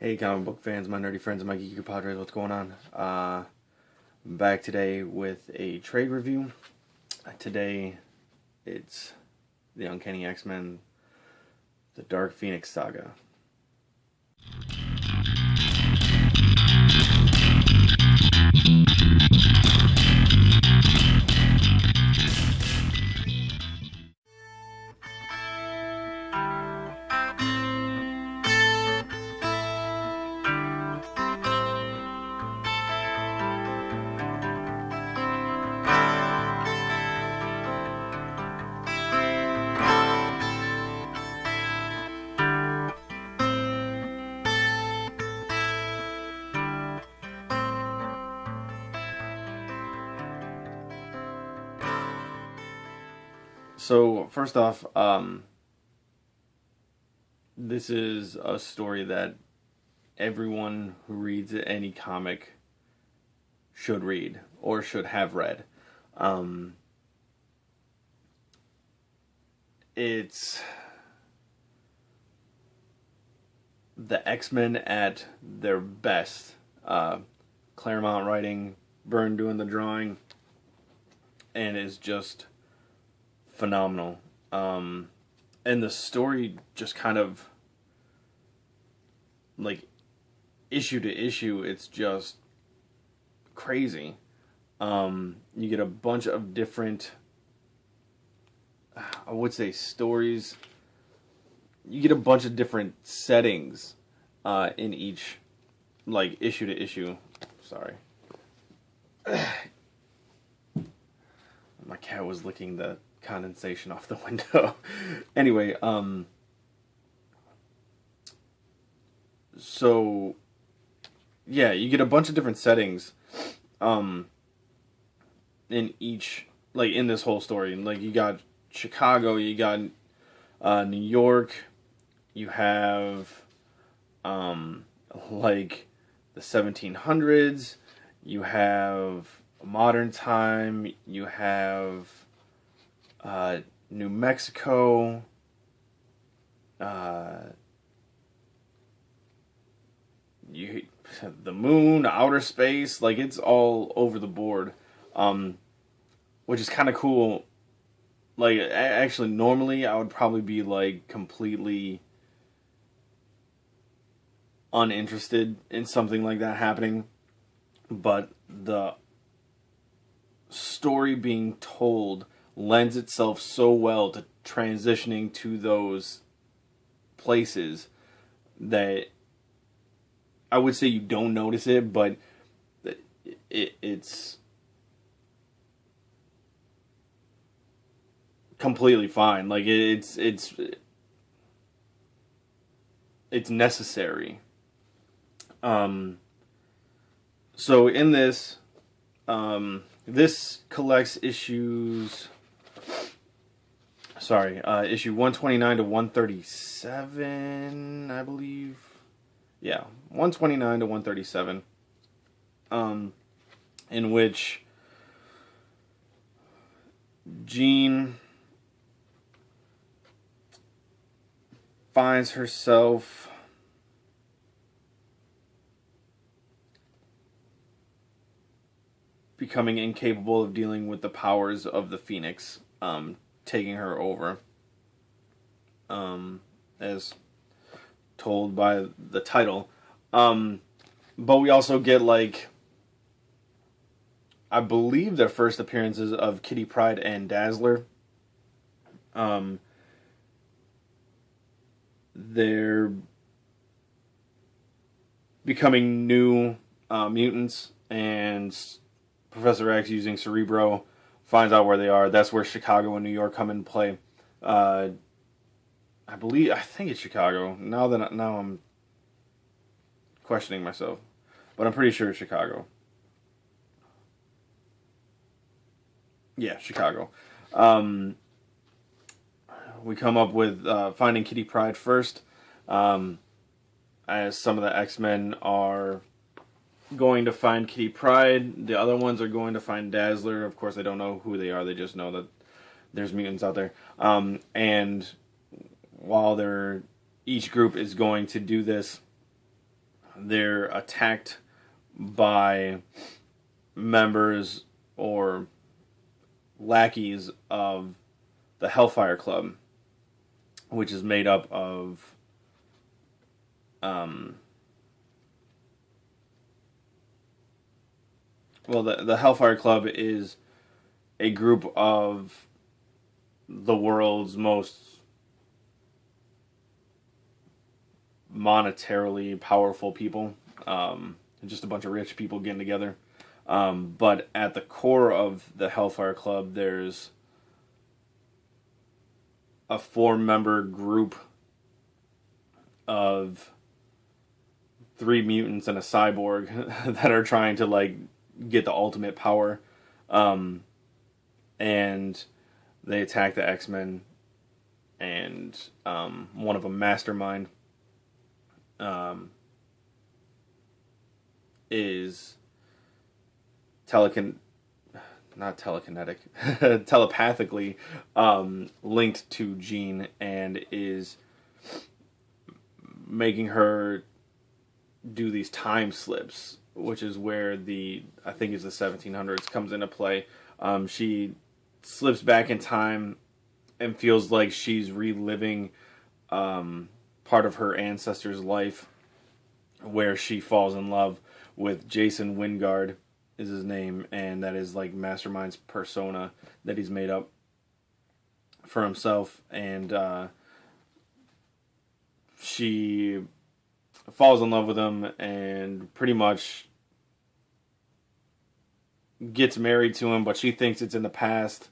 Hey, comic book fans, my nerdy friends, and my geeky compadres, what's going on? Back today with a trade review. Today, it's the Uncanny X-Men, the Dark Phoenix Saga. So, first off, this is a story that everyone who reads any comic should read, or should have read. It's the X-Men at their best. Claremont writing, Byrne doing the drawing, and is just phenomenal. And the story just kind of, like, issue to issue, it's just crazy. You get a bunch of different, I would say, stories. You get a bunch of different settings in each, like, issue to issue. Sorry. My cat was licking the condensation off the window. Anyway, so yeah, you get a bunch of different settings in each, like, in this whole story. Like, you got Chicago, you got New York, you have like the 1700s, you have modern time, you have New Mexico, the moon, outer space, like, it's all over the board, which is kind of cool. Like, actually, normally I would probably be, like, completely uninterested in something like that happening, but the story being told lends itself so well to transitioning to those places that I would say you don't notice it, but it's completely fine. Like, it's necessary. So in this, this collects issues. Sorry, issue 129 to 137, I believe. Yeah, 129 to 137. In which Jean finds herself becoming incapable of dealing with the powers of the Phoenix, taking her over, as told by the title. But we also get, like, I believe their first appearances of Kitty Pryde and Dazzler. They're becoming new mutants, and Professor X, using Cerebro, finds out where they are. That's where Chicago and New York come into play. I think it's Chicago. Now I'm questioning myself, but I'm pretty sure it's Chicago. Yeah, Chicago. We come up with finding Kitty Pryde first, as some of the X-Men are going to find Kitty Pryde. The other ones are going to find Dazzler. Of course, they don't know who they are. They just know that there's mutants out there. And while each group is going to do this, they're attacked by members or lackeys of the Hellfire Club, which is made up of the Hellfire Club is a group of the world's most monetarily powerful people. Just a bunch of rich people getting together. But at the core of the Hellfire Club, there's a 4-member group of 3 mutants and a cyborg that are trying to like get the ultimate power. And they attack the X-Men, and one of them, Mastermind, is telepathically linked to Jean, and is making her do these time slips, which is where I think it's the 1700s comes into play. She slips back in time and feels like she's reliving part of her ancestor's life, where she falls in love with Jason Wingard is his name, and that is like Mastermind's persona that he's made up for himself. And she falls in love with him and pretty much gets married to him, but she thinks it's in the past.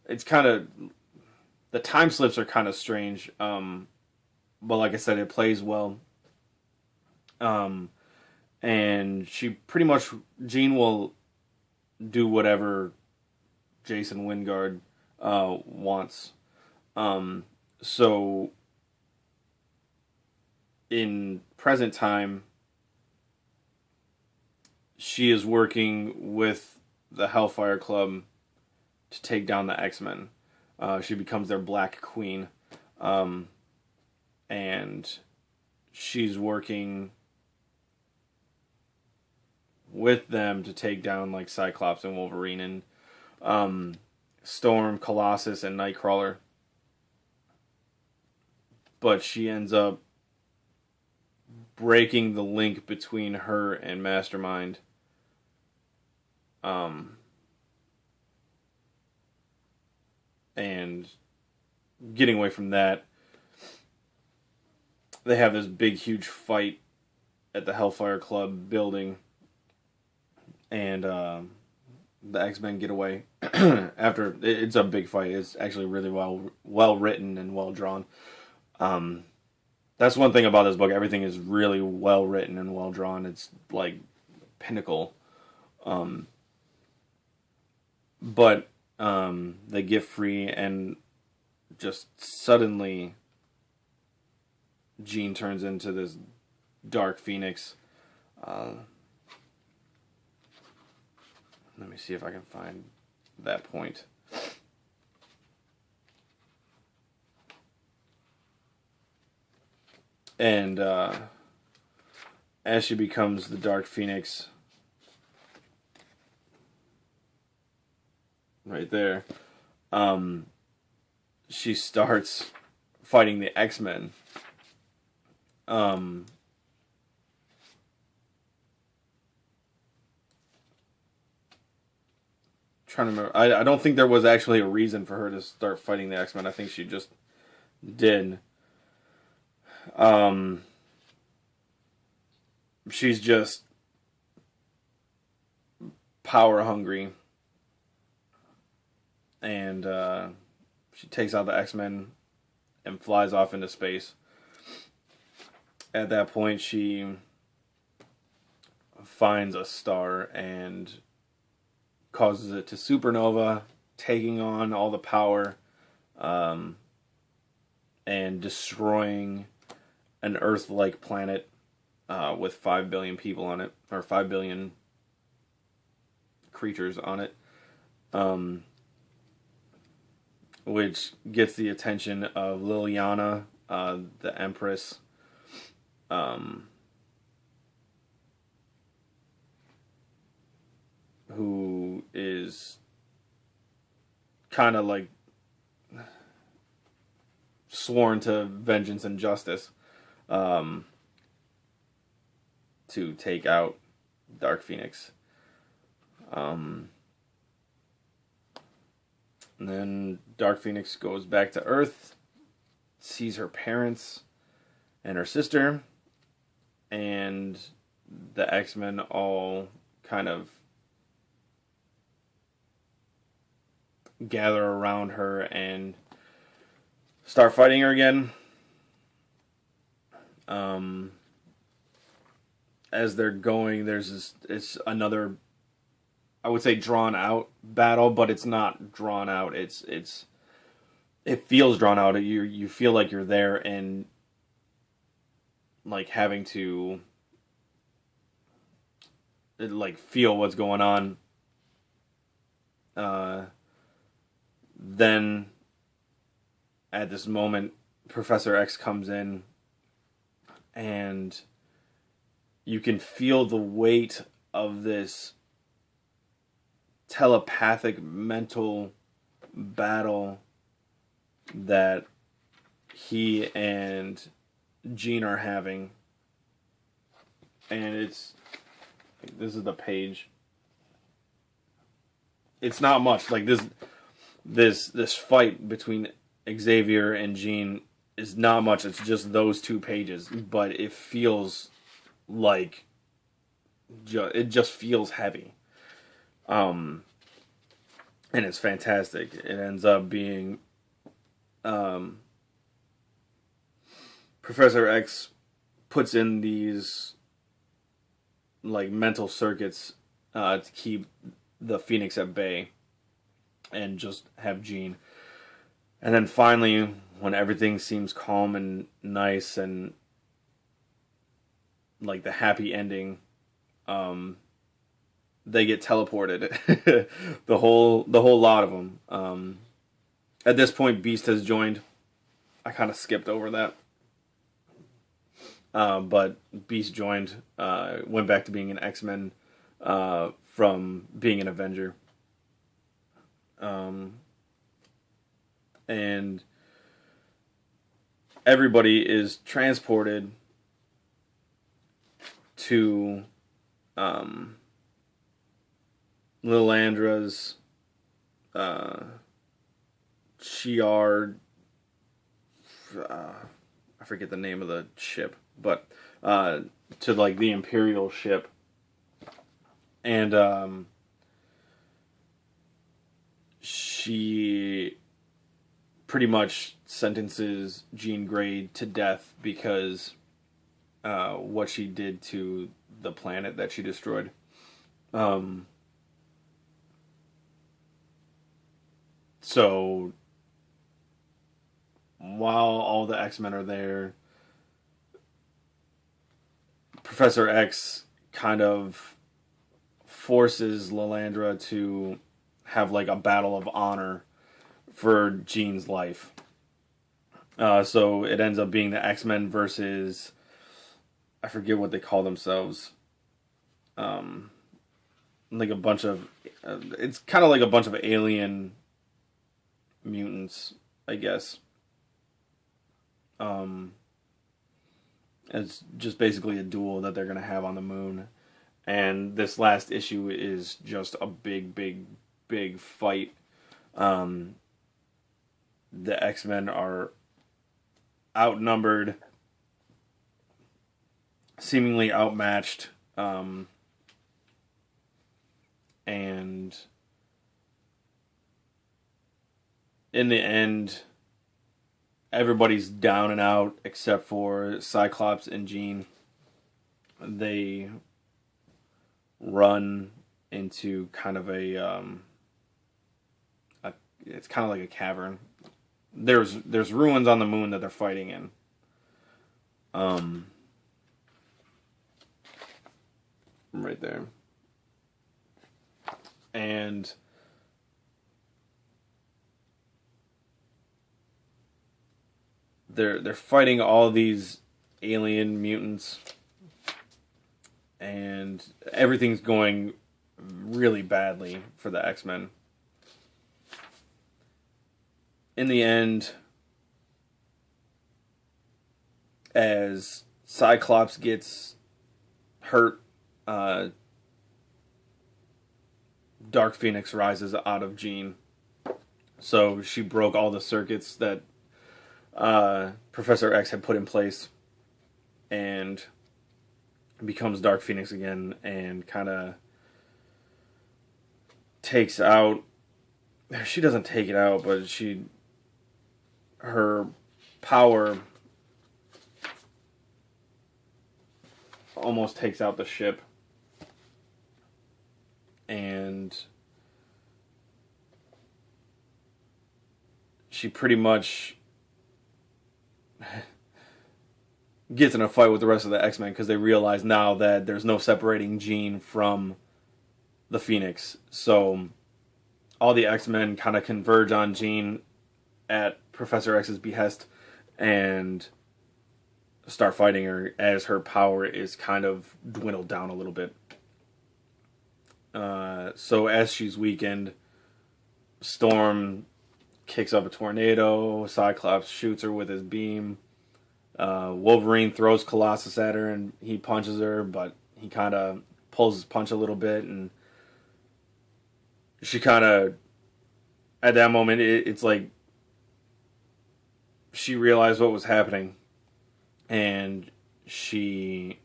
It's kind of, the time slips are kind of strange, but like I said, it plays well. And she pretty much, Jean will do whatever Jason Wingard wants. So in present time, she is working with the Hellfire Club to take down the X-Men. She becomes their Black Queen. And she's working with them to take down like Cyclops and Wolverine and Storm, Colossus, and Nightcrawler. But she ends up breaking the link between her and Mastermind. And getting away from that, they have this big, huge fight at the Hellfire Club building, and the X-Men get away. After it's a big fight, it's actually really well written and well drawn. That's one thing about this book. Everything is really well written and well drawn. It's like pinnacle. But they get free, and just suddenly Jean turns into this Dark Phoenix. Let me see if I can find that point. And as she becomes the Dark Phoenix, right there, she starts fighting the X-Men. Trying to remember. I don't think there was actually a reason for her to start fighting the X-Men. I think she just did. She's just power hungry. And she takes out the X-Men and flies off into space. At that point, she finds a star and causes it to supernova, taking on all the power and destroying an Earth-like planet with 5 billion people on it, or 5 billion creatures on it, which gets the attention of Liliana, the Empress, kind of like sworn to vengeance and justice to take out Dark Phoenix. And then Dark Phoenix goes back to Earth, sees her parents and her sister, and the X-Men all kind of gather around her and start fighting her again. As they're going, it's another, I would say, drawn out battle, but it's not drawn out. It feels drawn out. You feel like you're there and like having to like feel what's going on. Then at this moment, Professor X comes in, and you can feel the weight of this telepathic mental battle that he and Jean are having. And this is the page. It's not much. Like this fight between Xavier and Jean is not much. It's just those 2 pages, but it feels like it just feels heavy. And it's fantastic. It ends up being Professor X puts in these like mental circuits to keep the Phoenix at bay and just have Jean. And then finally, when everything seems calm and nice and like the happy ending, they get teleported. the whole lot of them. At this point, Beast has joined. I kind of skipped over that. But Beast joined, went back to being an X-Men from being an Avenger. And everybody is transported to Lilandra's Shi'ar, I forget the name of the ship, but to like the Imperial ship. And she pretty much sentences Jean Grey to death because what she did to the planet that she destroyed. So while all the X-Men are there, Professor X kind of forces Lilandra to have like a battle of honor for Jean's life. So it ends up being the X-Men versus, I forget what they call themselves. Like a bunch of, it's kind of like a bunch of alien mutants, I guess. It's just basically a duel that they're going to have on the moon. And this last issue is just a big, big, big fight. The X-Men are outnumbered, seemingly outmatched, and in the end, everybody's down and out except for Cyclops and Jean. They run into kind of it's kind of like a cavern. There's ruins on the moon that they're fighting in. Right there. And they're fighting all these alien mutants, and everything's going really badly for the X-Men. in the end, as Cyclops gets hurt, Dark Phoenix rises out of Jean. So she broke all the circuits that Professor X had put in place and becomes Dark Phoenix again, and kind of takes out... She doesn't take it out, but her power almost takes out the ship. And she pretty much gets in a fight with the rest of the X-Men because they realize now that there's no separating Jean from the Phoenix. So all the X-Men kind of converge on Jean at Professor X's behest and start fighting her as her power is kind of dwindled down a little bit. So as she's weakened, Storm kicks up a tornado, Cyclops shoots her with his beam, Wolverine throws Colossus at her and he punches her, but he kind of pulls his punch a little bit, and she kind of, at that moment, it's like she realized what was happening, and she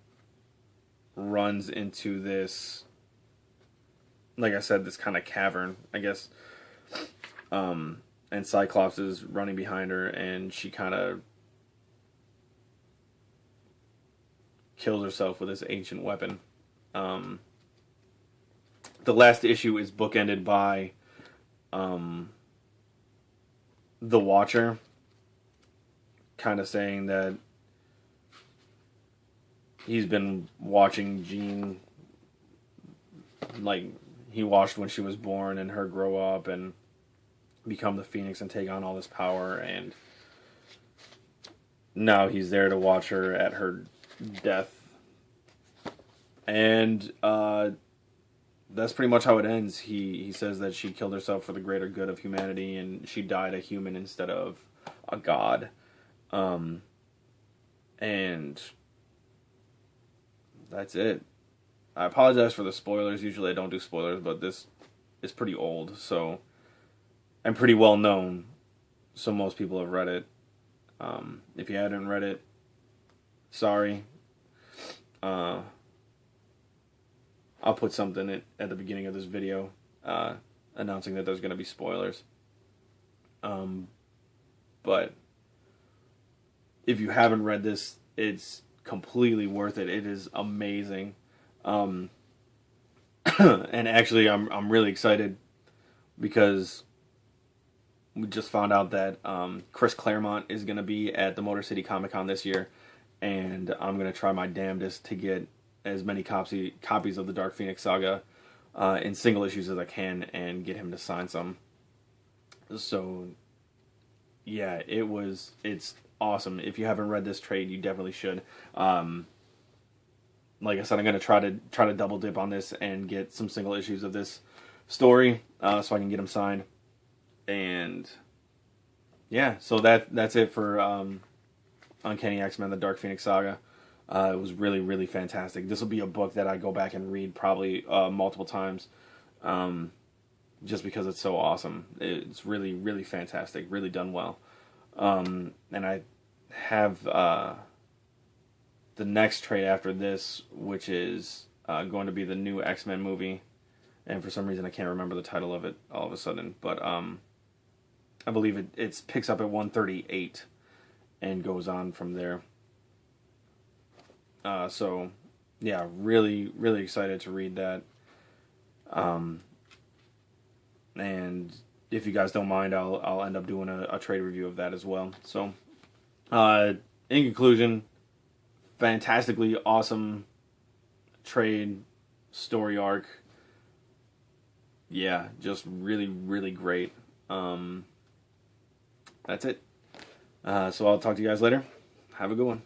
runs into this, like I said, this kind of cavern, I guess. And Cyclops is running behind her, and she kind of kills herself with this ancient weapon. The last issue is bookended by the Watcher kind of saying that he's been watching Jean, like he watched when she was born and her grow up and become the Phoenix and take on all this power, and now he's there to watch her at her death. And that's pretty much how it ends. He says that she killed herself for the greater good of humanity, and she died a human instead of a god. And that's it. I apologize for the spoilers. Usually I don't do spoilers, but this is pretty old, so, and pretty well known, so most people have read it. If you hadn't read it, sorry. I'll put something at the beginning of this video announcing that there's going to be spoilers. But if you haven't read this, it's completely worth it. It is amazing. And actually, I'm really excited because we just found out that Chris Claremont is going to be at the Motor City Comic Con this year, and I'm going to try my damnedest to get as many copies of the Dark Phoenix Saga in single issues as I can and get him to sign some. So, yeah, it's awesome. If you haven't read this trade, you definitely should. Like I said, I'm going to try to double dip on this and get some single issues of this story so I can get them signed. And yeah, so that's it for Uncanny X-Men: The Dark Phoenix Saga. It was really, really fantastic. This will be a book that I go back and read probably multiple times, just because it's so awesome. It's really, really fantastic. Really done well. And I have the next trade after this, which is going to be the new X-Men movie. And for some reason I can't remember the title of it all of a sudden. But I believe it picks up at 138 and goes on from there. So, yeah, really, really excited to read that. And if you guys don't mind, I'll end up doing a trade review of that as well. So, in conclusion, fantastically awesome trade story arc. Yeah, just really, really great. That's it. So I'll talk to you guys later. Have a good one.